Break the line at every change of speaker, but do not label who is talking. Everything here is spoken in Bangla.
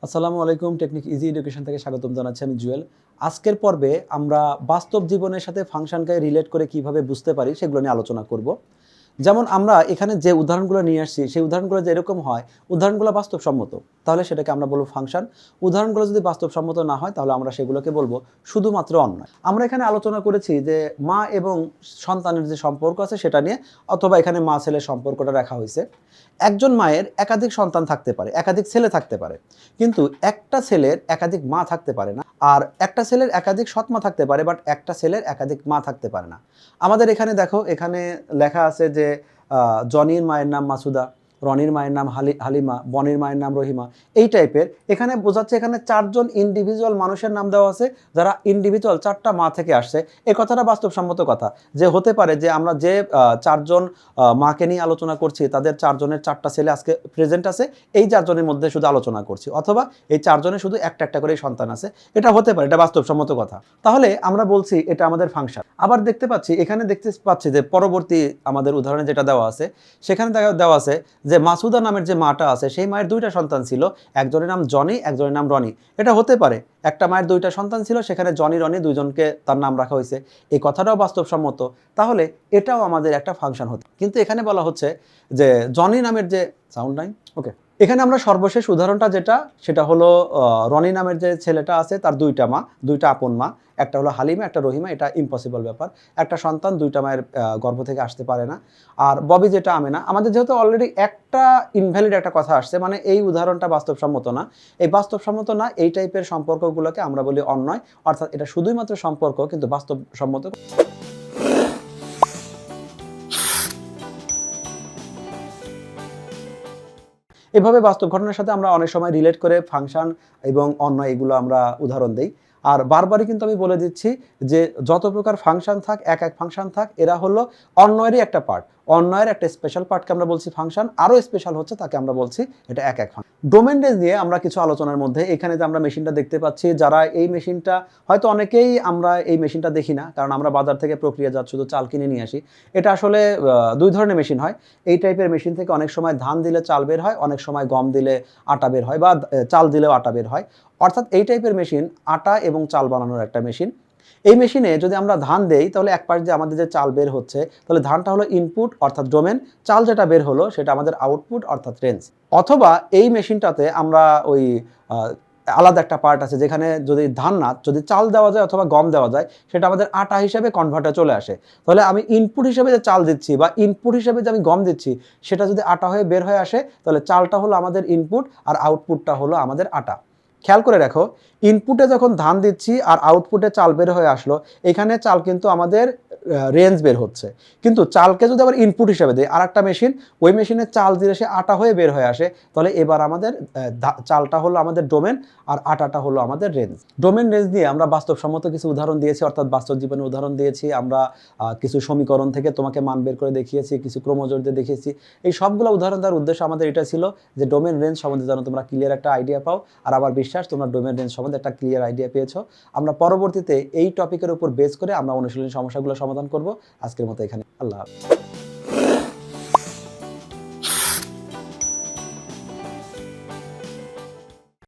আসসালামু আলাইকুম। টেকনিক ইজি এডুকেশন থেকে স্বাগতম জানাচ্ছি আমি জুয়েল। আজকের পর্বে আমরা বাস্তব জীবনের সাথে ফাংশনকে রিলেট করে কিভাবে বুঝতে পারি সেগুলো নিয়ে আলোচনা করব। যেমন আমরা এখানে যে উদাহরণগুলো নিয়ে আসছি সেই উদাহরণগুলো যে এরকম হয়, উদাহরণগুলো বাস্তবসম্মত, তাহলে সেটাকে আমরা বলবো ফাংশন। উদাহরণগুলো যদি বাস্তবসম্মত না হয় তাহলে আমরা সেগুলোকে বলবো শুধুমাত্র অন্যায়। আমরা এখানে আলোচনা করেছি যে মা এবং সন্তানের যে সম্পর্ক আছে সেটা নিয়ে, অথবা এখানে মা ছেলের সম্পর্কটা রাখা হয়েছে। একজন মায়ের একাধিক সন্তান থাকতে পারে, একাধিক ছেলে থাকতে পারে, কিন্তু একটা ছেলের একাধিক মা থাকতে পারে না। আর একটা ছেলের একাধিক সৎ মা থাকতে পারে, বাট একটা ছেলের একাধিক মা থাকতে পারে না। আমাদের এখানে দেখো, এখানে লেখা আছে যে জনির মায়ের নাম মাসুদা, রনির মায়ের নাম হালিমা, বনির মায়ের নাম রহিমা, এই টাইপের। এখানে বোঝাচ্ছে এখানে চারজন ইন্ডিভিজুয়াল মানুষের নাম দেওয়া আছে যারা ইন্ডিভিজুয়াল চারটা মা থেকে আসছে। এই কথাটা বাস্তবসম্মত কথা, যে হতে পারে যে আমরা যে চারজন মাকে নিয়ে আলোচনা করছি তাদের চারজনের চারটা ছেলে আজকে প্রেজেন্ট আছে, এই চারজনের মধ্যে শুধু আলোচনা করছি, অথবা এই চারজনের শুধু একটা একটা করে সন্তান আছে। এটা হতে পারে, এটা বাস্তবসম্মত কথা। তাহলে আমরা বলছি এটা আমাদের ফাংশন। আবার দেখতে পাচ্ছি, এখানে দেখতে পাচ্ছি যে পরবর্তী আমাদের উদাহরণে যেটা দেওয়া আছে সেখানে দেওয়া আছে যে মাসুদা নামের যে মাটা আছে সেই মায়ের দুইটা সন্তান ছিল, একজনের নাম জনি, একজনের নাম রনি। এটা হতে পারে একটা মায়ের দুইটা সন্তান ছিল, সেখানে জনি রনি দুইজনকে তার নাম রাখা হয়েছে, এই কথাটাও বাস্তবসম্মত। তাহলে এটাও আমাদের একটা ফাংশন হতে। কিন্তু এখানে বলা হচ্ছে যে জনি নামের যে সাউন্ড নাই, ওকে, এখানে আমরা সর্বশেষ উদাহরণটা যেটা, সেটা হলো রনি নামের যে ছেলেটা আছে তার দুইটা মা, দুইটা আপন মা, একটা হলো হালিমা, একটা রহিমা। এটা ইম্পসিবল ব্যাপার, একটা সন্তান দুইটা মায়ের গর্ভ থেকে আসতে পারে না। আর ববি যেটা আমেনা, আমাদের যেহেতু অলরেডি একটা ইনভ্যালিড একটা কথা আসছে, মানে এই উদাহরণটা বাস্তবসম্মত না। এই বাস্তবসম্মত না, এই টাইপের সম্পর্কগুলোকে আমরা বলি অন্যায়, অর্থাৎ এটা শুধুই মাত্র সম্পর্ক কিন্তু বাস্তবসম্মত। এভাবে বাস্তব ঘটনার সাথে আমরা অনেক সময় রিলেট করে ফাংশন এবং অন্যায় এগুলো আমরা উদাহরণ দেই। আর বারবারই কিন্তু আমি বলে দিচ্ছি যে যত প্রকার ফাংশন থাক, এক এক ফাংশন থাক, এরা হলো অন্যায়েরই একটা পার্ট। অন্যায়ের একটা স্পেশাল পার্টকে আমরা বলছি ফাংশন, আরও স্পেশাল হচ্ছে তাকে আমরা বলছি এটা এক এক ফাংশন। ডোমেন রেঞ্জ নিয়ে আমরা কিছু আলোচনার মধ্যে এখানে যে আমরা মেশিনটা দেখতে পাচ্ছি, যারা এই মেশিনটা হয়তো অনেকেই আমরা এই মেশিনটা দেখি না, কারণ আমরা বাজার থেকে প্রক্রিয়াজাত শুধু চাল কিনে নিয়ে আসি। এটা আসলে দুই ধরনের মেশিন হয়। এই টাইপের মেশিন থেকে অনেক সময় ধান দিলে চাল বের হয়, অনেক সময় গম দিলে আটা বের হয়, বা চাল দিলেও আটা বের হয়। অর্থাৎ এই টাইপের মেশিন আটা এবং চাল বানানোর একটা মেশিন। এই মেশিনে যদি আমরা ধান দেই তাহলে এক পাশ দিয়ে আমাদের যে চাল বের হচ্ছে, তাহলে ধানটা হলো ইনপুট অর্থাৎ ডোমেন, চাল যেটা বের হলো সেটা আমাদের আউটপুট অর্থাৎ রেঞ্জ। অথবা এই মেশিনটাতে আমরা ওই আলাদা একটা পার্ট আছে যেখানে যদি ধান না, যদি চাল দেওয়া যায় অথবা গম দেওয়া যায়, সেটা আমাদের আটা হিসেবে কনভার্টে চলে আসে। তাহলে আমি ইনপুট হিসেবে যে চাল দিচ্ছি বা ইনপুট হিসেবে যে আমি গম দিচ্ছি, সেটা যদি আটা হয়ে বের হয়ে আসে, তাহলে চালটা হলো আমাদের ইনপুট আর আউটপুটটা হলো আমাদের আটা। খেয়াল করে রাখো, ইনপুটে যখন ধান দিচ্ছি আর আউটপুটে চাল বের হয়ে আসলো, এখানে চাল কিন্তু আমাদের রেঞ্জ বের হচ্ছে। কিন্তু চালকে যদি আবার ইনপুট হিসেবে দিই আর একটা মেশিন, ওই মেশিনে চাল দিলে সে আটা হয়ে বের হয়ে আসে, তাহলে এবার আমাদের চালটা হলো আমাদের ডোমেন আর আটাটা হলো আমাদের রেঞ্জ। ডোমেন রেঞ্জ দিয়ে আমরা বাস্তবসম্মত কিছু উদাহরণ দিয়েছি, অর্থাৎ বাস্তব জীবনের উদাহরণ দিয়েছি। আমরা কিছু সমীকরণ থেকে তোমাকে মান বের করে দেখিয়েছি, কিছু ক্রমজোর দিয়ে দেখিয়েছি। এই সবগুলো উদাহরণ দেওয়ার উদ্দেশ্য আমাদের এটা ছিল যে ডোমেন রেঞ্জ সম্বন্ধে যেন তোমরা ক্লিয়ার একটা আইডিয়া পাও। আর আমার বিশ্বাস তোমরা ডোমেন রেঞ্জ সম্বন্ধে একটা ক্লিয়ার আইডিয়া পেয়েছো। আমরা পরবর্তীতে এই টপিকের উপর বেস করে আমরা অনুশীলনী সমস্যাগুলো সমাধান করব। আজকের মতো এখানে, আল্লাহ হাফেজ।